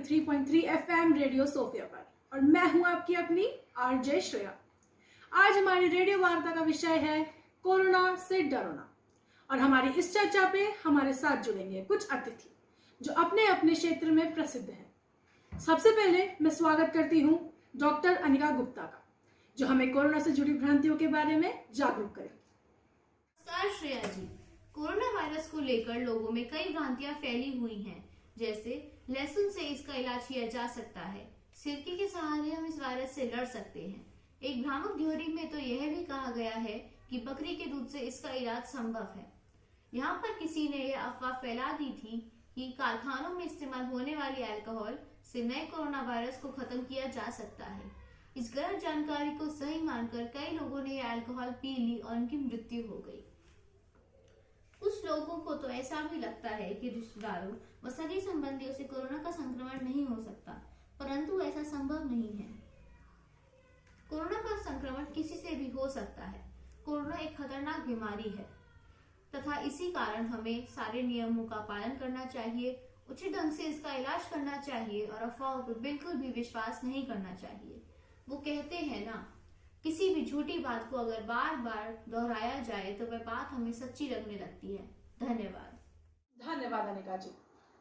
93.3 FM radio Sophia पर और मैं हूं आपकी अपनी आरजे श्रेया। आज हमारी रेडियो वार्ता का विषय है कोरोना से डरना और हमारी इस चर्चा पे हमारे साथ जुड़ेंगे कुछ अतिथि जो अपने अपने क्षेत्र में प्रसिद्ध हैं। सबसे पहले मैं स्वागत करती हूं डॉक्टर अनिका गुप्ता का, जो हमें कोरोना से जुड़ी भ्रांतियों के बारे में जागरूक करें। नमस्कार श्रेया जी। कोरोना वायरस को लेकर लोगों में कई भ्रांतियां फैली हुई हैं, जैसे लहसुन से इसका इलाज किया जा सकता है, सिरके के सहारे हम इस वायरस से लड़ सकते हैं। एक भ्रामक थ्योरी में तो यह भी कहा गया है कि बकरी के दूध से इसका इलाज संभव है। यहाँ पर किसी ने यह अफवाह फैला दी थी कि कारखानों में इस्तेमाल होने वाली अल्कोहल से नए कोरोना वायरस को खत्म किया जा सकता है। इस गलत जानकारी को सही मानकर कई लोगों ने यह अल्कोहल पी ली और उनकी मृत्यु हो गई। कुछ लोगों को तो ऐसा भी लगता है कि रिश्तेदारों व सगे संबंधियों से कोरोना का संक्रमण नहीं हो सकता, परंतु ऐसा संभव नहीं है। कोरोना का संक्रमण किसी से भी हो सकता है। कोरोना एक खतरनाक बीमारी है तथा इसी कारण हमें सारे नियमों का पालन करना चाहिए, उचित ढंग से इसका इलाज करना चाहिए और अफवाहों पर बिल्कुल भी विश्वास नहीं करना चाहिए। वो कहते हैं ना, किसी भी झूठी बात को अगर बार बार दोहराया जाए तो वह बात हमें सच्ची लगने लगती है। धन्यवाद अनिका जी।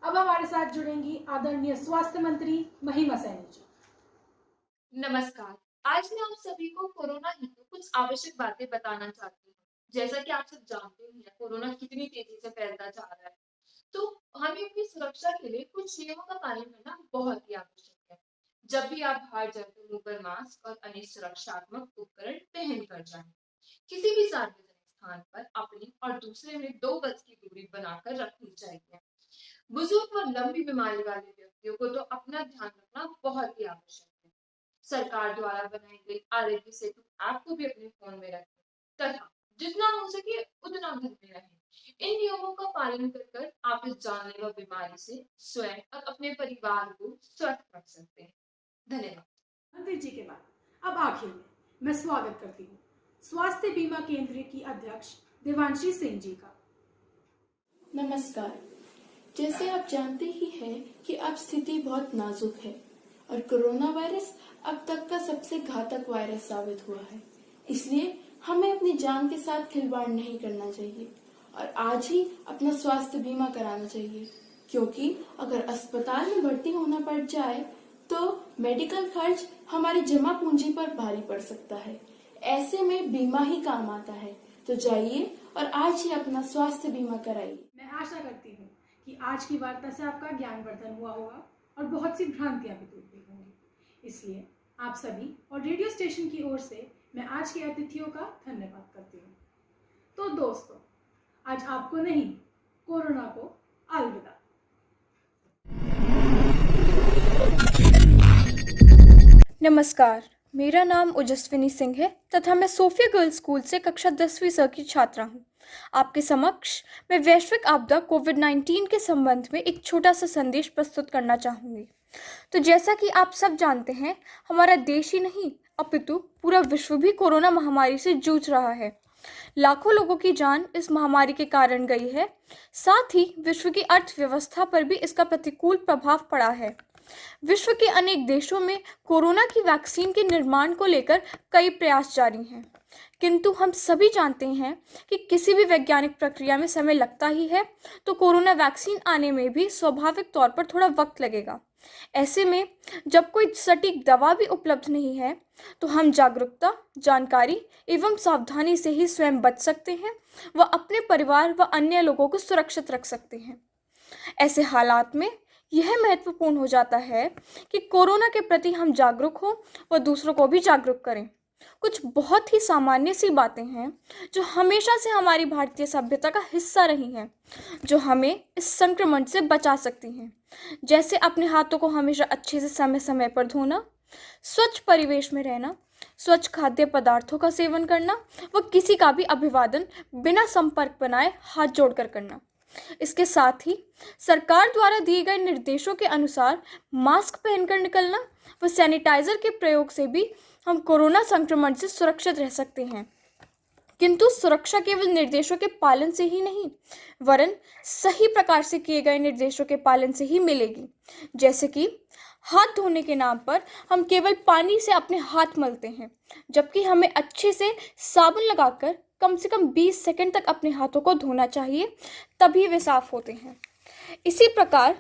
अब हमारे साथ जुड़ेंगी आदरणीय स्वास्थ्य मंत्री महिमा सैनी जी। नमस्कार। आज मैं आप सभी को कोरोना हेतु कुछ आवश्यक बातें बताना चाहती हूँ। जैसा कि आप सब जानते ही हैं, कोरोना कितनी तेजी से फैलता जा रहा है, तो हमें अपनी सुरक्षा के लिए कुछ नियमों का पालन करना बहुत ही आवश्यक है। जब भी आप बाहर जाए तो मुंह पर मास्क और अन्य सुरक्षात्मक उपकरण पहन कर जाएं। किसी भी सार्वजनिक स्थान पर अपनी और दूसरे में 2 गज की दूरी बनाकर रखनी चाहिए। बुजुर्ग और लंबी बीमारी वाले व्यक्तियों को तो अपना ध्यान रखना बहुत ही आवश्यक है। सरकार द्वारा बनाई गई आरोग्य सेतु ऐप को भी अपने फोन में रखें तथा जितना हो सके उतना घर में रहें। इन नियमों का पालन कर आप इस जानलेवा बीमारी से स्वयं और अपने परिवार को स्वस्थ रख सकते हैं। धन्यवाद। मंत्री जी के बाद अब आखिर में मैं स्वागत करती हूँ स्वास्थ्य बीमा केंद्र की अध्यक्ष देवांशी सिंह जी का। नमस्कार। जैसे आप जानते ही हैं कि अब स्थिति बहुत नाजुक है और कोरोना वायरस अब तक का सबसे घातक वायरस साबित हुआ है। इसलिए हमें अपनी जान के साथ खिलवाड़ नहीं करना चाहिए और आज ही अपना स्वास्थ्य बीमा कराना चाहिए, क्योंकि अगर अस्पताल में भर्ती होना पड़ जाए तो मेडिकल खर्च हमारी जमा पूंजी पर भारी पड़ सकता है। ऐसे में बीमा ही काम आता है। तो जाइए और आज ही अपना स्वास्थ्य बीमा कराइए। मैं आशा करती हूँ कि आज की वार्ता से आपका ज्ञानवर्धन हुआ होगा और बहुत सी भ्रांतियां भी दूर हुई होंगी। इसलिए आप सभी और रेडियो स्टेशन की ओर से मैं आज के अतिथियों का धन्यवाद करती हूँ। तो दोस्तों, आज आपको नहीं, कोरोना को अलविदा। नमस्कार, मेरा नाम ओजस्विनी सिंह है तथा मैं सोफिया गर्ल्स स्कूल से कक्षा 10वीं स की छात्रा हूँ। आपके समक्ष मैं वैश्विक आपदा कोविड-19 के संबंध में एक छोटा सा संदेश प्रस्तुत करना चाहूँगी। तो जैसा कि आप सब जानते हैं, हमारा देश ही नहीं अपितु पूरा विश्व भी कोरोना महामारी से जूझ रहा है। लाखों लोगों की जान इस महामारी के कारण गई है। साथ ही विश्व की अर्थव्यवस्था पर भी इसका प्रतिकूल प्रभाव पड़ा है। विश्व के अनेक देशों में कोरोना की वैक्सीन के निर्माण को लेकर कई प्रयास जारी हैं, किंतु हम सभी जानते हैं कि किसी भी वैज्ञानिक प्रक्रिया में समय लगता ही है, तो कोरोना वैक्सीन आने में भी स्वाभाविक तौर पर थोड़ा वक्त लगेगा। ऐसे में जब कोई सटीक दवा भी उपलब्ध नहीं है, तो हम जागरूकता, जानकारी एवं सावधानी से ही स्वयं बच सकते हैं व अपने परिवार व अन्य लोगों को सुरक्षित रख सकते हैं। ऐसे हालात में यह महत्वपूर्ण हो जाता है कि कोरोना के प्रति हम जागरूक हों व दूसरों को भी जागरूक करें। कुछ बहुत ही सामान्य सी बातें हैं जो हमेशा से हमारी भारतीय सभ्यता का हिस्सा रही हैं, जो हमें इस संक्रमण से बचा सकती हैं। जैसे अपने हाथों को हमेशा अच्छे से समय समय पर धोना, स्वच्छ परिवेश में रहना, स्वच्छ खाद्य पदार्थों का सेवन करना व किसी का भी अभिवादन बिना संपर्क बनाए हाथ जोड़कर करना। इसके साथ ही सरकार द्वारा दिए गए निर्देशों के अनुसार मास्क पहनकर निकलना व सैनिटाइजर के प्रयोग से भी हम कोरोना संक्रमण से सुरक्षित रह सकते हैं। किंतु सुरक्षा केवल निर्देशों के पालन से ही नहीं, वरन सही प्रकार से किए गए निर्देशों के पालन से ही मिलेगी। जैसे कि हाथ धोने के नाम पर हम केवल पानी से अपने हाथ मलते हैं, जबकि हमें अच्छे से साबुन लगाकर कम से कम 20 सेकंड तक अपने हाथों को धोना चाहिए, तभी वे साफ होते हैं। इसी प्रकार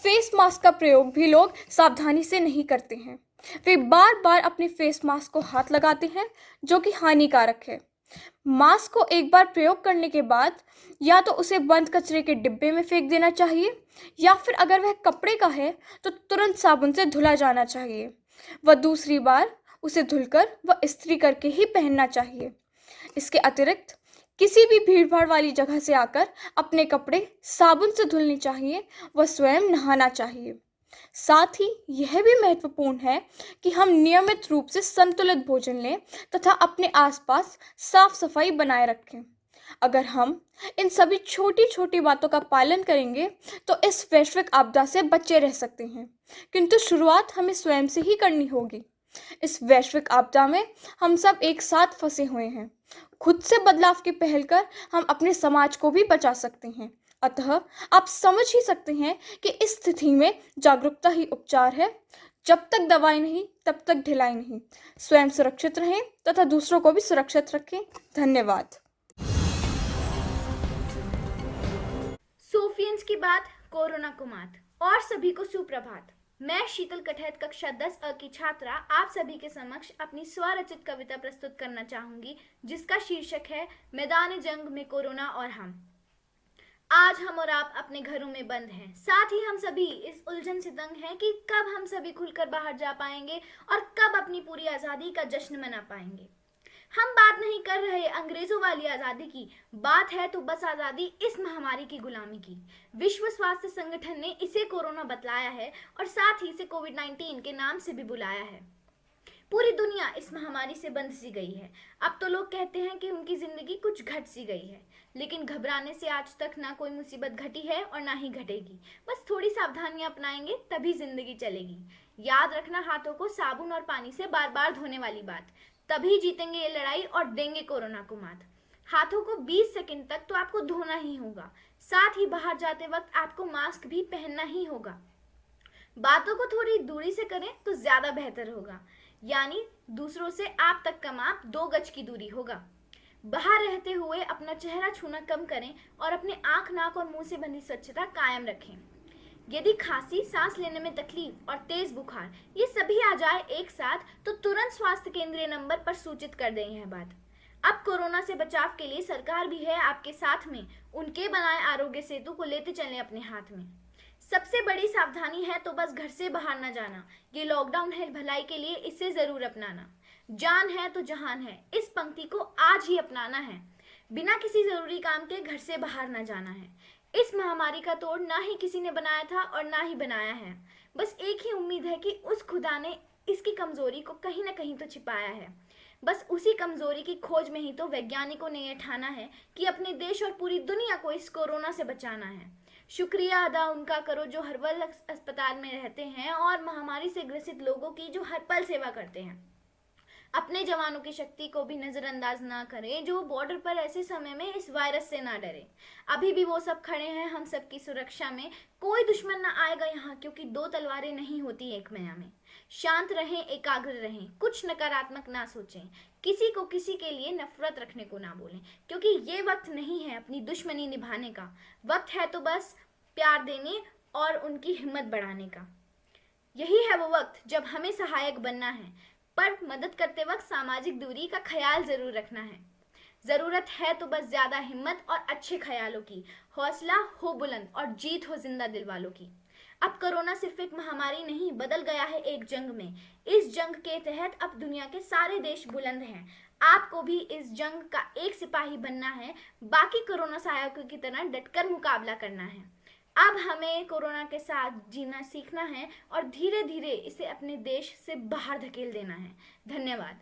फेस मास्क का प्रयोग भी लोग सावधानी से नहीं करते हैं। वे बार बार अपने फेस मास्क को हाथ लगाते हैं, जो कि हानिकारक है। मास्क को एक बार प्रयोग करने के बाद या तो उसे बंद कचरे के डिब्बे में फेंक देना चाहिए, या फिर अगर वह कपड़े का है तो तुरंत साबुन से धुला जाना चाहिए व दूसरी बार उसे धुलकर व इस्त्री करके ही पहनना चाहिए। इसके अतिरिक्त किसी भी भीड़भाड़ वाली जगह से आकर अपने कपड़े साबुन से धुलने चाहिए व स्वयं नहाना चाहिए। साथ ही यह भी महत्वपूर्ण है कि हम नियमित रूप से संतुलित भोजन लें तथा अपने आसपास साफ सफाई बनाए रखें। अगर हम इन सभी छोटी छोटी बातों का पालन करेंगे तो इस वैश्विक आपदा से बचे रह सकते हैं, किंतु शुरुआत हमें स्वयं से ही करनी होगी। इस वैश्विक आपदा में हम सब एक साथ फंसे हुए हैं। खुद से बदलाव की पहल कर हम अपने समाज को भी बचा सकते हैं। अतः आप समझ ही सकते हैं कि इस स्थिति में जागरूकता ही उपचार है। जब तक दवाई नहीं तब तक ढिलाई नहीं। स्वयं सुरक्षित रहें तथा दूसरों को भी सुरक्षित रखें। धन्यवाद। सोफियंस की बात, कोरोना को मात। और सभी को सुप्रभात। मैं शीतल कठैत कक्षा 10 की छात्रा आप सभी के समक्ष अपनी स्वरचित कविता प्रस्तुत करना चाहूंगी, जिसका शीर्षक है मैदान जंग में कोरोना और हम। आज हम और आप अपने घरों में बंद हैं। साथ ही हम सभी इस उलझन से दंग हैं कि कब हम सभी खुलकर बाहर जा पाएंगे और कब अपनी पूरी आज़ादी का जश्न मना पाएंगे। हम बात नहीं कर रहे अंग्रेजों वाली आज़ादी की, बात है तो बस आज़ादी इस महामारी की गुलामी की। विश्व स्वास्थ्य संगठन ने इसे कोरोना बतलाया है और साथ ही इसे कोविड-19 के नाम से भी बुलाया है। पूरी दुनिया इस महामारी से बंद सी गई है। अब तो लोग कहते हैं कि उनकी जिंदगी कुछ घट सी गई है, लेकिन घबराने से आज तक ना कोई मुसीबत घटी है और ना ही घटेगी। बस थोड़ी सावधानियां अपनाएंगे तभी जिंदगी चलेगी। याद रखना हाथों को साबुन और पानी से बार बार धोने वाली बात, तभी जीतेंगे ये लड़ाई और देंगे कोरोना को मात। हाथों को 20 सेकंड तक तो आपको धोना ही होगा। साथ ही बाहर जाते वक्त आपको मास्क भी पहनना ही होगा। बातों को थोड़ी दूरी से करें तो ज्यादा बेहतर होगा, यानी दूसरों से आप तक का माप 2 गज की दूरी होगा। बाहर रहते हुए अपना चेहरा छूना कम करें और अपने आंख, नाक और मुंह से बनी स्वच्छता कायम रखें। यदि खांसी, सांस लेने में तकलीफ और तेज बुखार ये सभी आ जाए एक साथ तो तुरंत स्वास्थ्य केंद्रीय नंबर पर सूचित कर दें यह बात। अब कोरोना से बचाव के लिए सरकार भी है आपके साथ में। उनके बनाए आरोग्य सेतु को लेते चलें अपने हाथ में। सबसे बड़ी सावधानी है तो बस घर से बाहर ना जाना। ये लॉकडाउन है भलाई के लिए, इसे जरूर अपनाना। जान है तो जहान है, इस पंक्ति को आज ही अपनाना है। बिना किसी जरूरी काम के घर से बाहर ना जाना है। इस महामारी का तोड़ ना ही किसी ने बनाया था और ना ही बनाया है। बस एक ही उम्मीद है कि उस खुदा ने इसकी कमजोरी को कहीं ना कहीं तो छिपाया है। बस उसी कमजोरी की खोज में ही तो वैज्ञानिकों ने यह ठाना है कि अपने देश और पूरी दुनिया को इस कोरोना से बचाना है। शुक्रिया अदा उनका करो जो हर पल अस्पताल में रहते हैं और महामारी से ग्रसित लोगों की जो हर पल सेवा करते हैं। अपने जवानों की शक्ति को भी नजरअंदाज ना करें जो बॉर्डर पर ऐसे समय में इस वायरस से ना डरे। अभी भी वो सब खड़े हैं हम सबकी सुरक्षा में। कोई दुश्मन ना आएगा यहाँ, क्योंकि 2 तलवारें नहीं होती एक मैया में। शांत रहें, एकाग्र रहें, कुछ नकारात्मक ना सोचें, किसी को किसी के लिए नफरत रखने को ना बोलें, क्योंकि ये वक्त नहीं है अपनी दुश्मनी निभाने का। वक्त है तो बस प्यार देने और उनकी हिम्मत बढ़ाने का। यही है वो वक्त जब हमें सहायक बनना है, पर मदद करते वक्त सामाजिक दूरी का ख्याल जरूर रखना है। जरूरत है तो बस ज्यादा हिम्मत और अच्छे ख्यालों की। हौसला हो बुलंद और जीत हो जिंदा दिल वालों की। अब कोरोना सिर्फ एक महामारी नहीं, बदल गया है एक जंग में। इस जंग के तहत अब दुनिया के सारे देश बुलंद हैं। आपको भी इस जंग का एक सिपाही बनना है, बाकी कोरोना सहायकों की तरह डटकर मुकाबला करना है। अब हमें कोरोना के साथ जीना सीखना है और धीरे धीरे इसे अपने देश से बाहर धकेल देना है। धन्यवाद।